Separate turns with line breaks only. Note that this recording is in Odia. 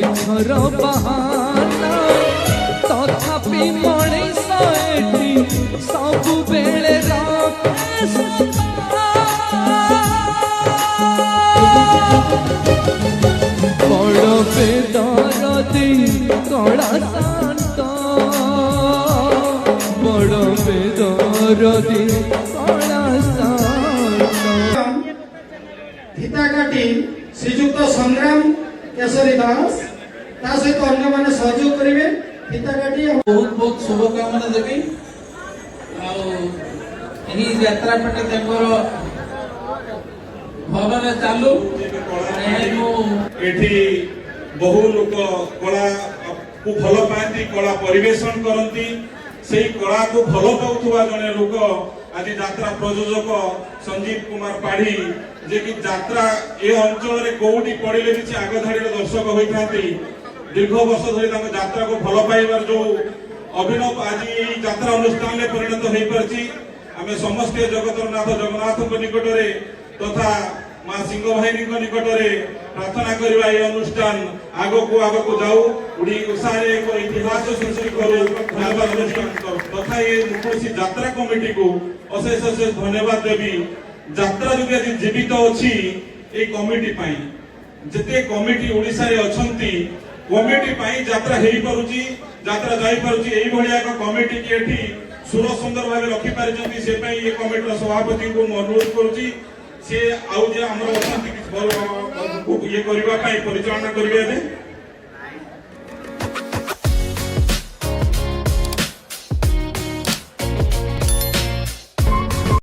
ମିଛର ବାହାନା ତଥାପି ମଣିଷ ଏଠି ସବୁବେଳେ ରଖେ ସତା। ବଡ଼ ବେଦରଦି କଳା ଶାନ୍ତ, ବଡ଼ ବେଦରଦି କଳା ଶାନ୍ତ।
ফিতাকাটি শ্রীযুক্ত সংগ্রাম কেশরী দাস তা সহিত অন্য মানে সহযোগ করিবে। ফিতাকাটি
বহুত বহুত শুভকামনা দেবি। এই যাত্রা পাটি তাଙ୍କର ଭଲରେ ଚାଲୁ।
ଏଠି ବହୁ ଲୋକ କଳାକୁ ଭଲ ପାଆନ୍ତି, କଳା ପରିବେଷଣ କରନ୍ତି। ସେଇ କଳାକୁ ଭଲ ପାଉଥିବା ଜଣେ ଲୋକ ଆଜି ଯାତ୍ରା ପ୍ରଯୋଜକ ସଞ୍ଜୀବ କୁମାର ପାଢୀ, ଯେ କି ଯାତ୍ରା ଏ ଅଞ୍ଚଳରେ କୋଉଠି ପଡ଼ିଲେ ବି ସେ ଆଗ ଧାଡ଼ିର ଦର୍ଶକ ହୋଇଥାନ୍ତି। ଦୀର୍ଘ ବର୍ଷ ଧରି ତାଙ୍କ ଯାତ୍ରାକୁ ଭଲ ପାଇବାର ଯୋଉ ଅଭିନବ ଆଜି ଏଇ ଯାତ୍ରା ଅନୁଷ୍ଠାନରେ ପରିଣତ ହୋଇପାରିଛି। ଆମେ ସମସ୍ତେ ଜଗତର ନାଥ ଜଗନ୍ନାଥଙ୍କ ନିକଟରେ ତଥା ମା ସିଂହବାହିନୀଙ୍କ ନିକଟରେ ପ୍ରାର୍ଥନା କରିବା ଏ ଅନୁଷ୍ଠାନ ଆଗକୁ ଆଗକୁ ଯାଉ, ଓଡ଼ିଶାରେ ଏକ ଇତିହାସ ସୃଷ୍ଟି କରୁ। ତଥା ଏ କୌଣସି ଯାତ୍ରା କମିଟିକୁ ଅଶେଷ ଅଶେଷ ଧନ୍ୟବାଦ ଦେବି। ଯାତ୍ରା ଯଦି ଆଜି ଜୀବିତ ଅଛି এই কমিটি পাই। যেতে কমিটি ওড়িশারে অছন্তি কমিটি পাই যাত্রা হেই পারুছি, যাত্রা যাই পারুছি। এই ভলিয়া এক কমিটি কি এটি সুর সুন্দর ভাবে রখি পারিছন্তি, সে পাই এই কমিটির সভাপতি কো অনুরোধ করুছি সে আউ যে আমরা অছন্তি ইয়ে করিবা পাই পরিচালনা করিবে।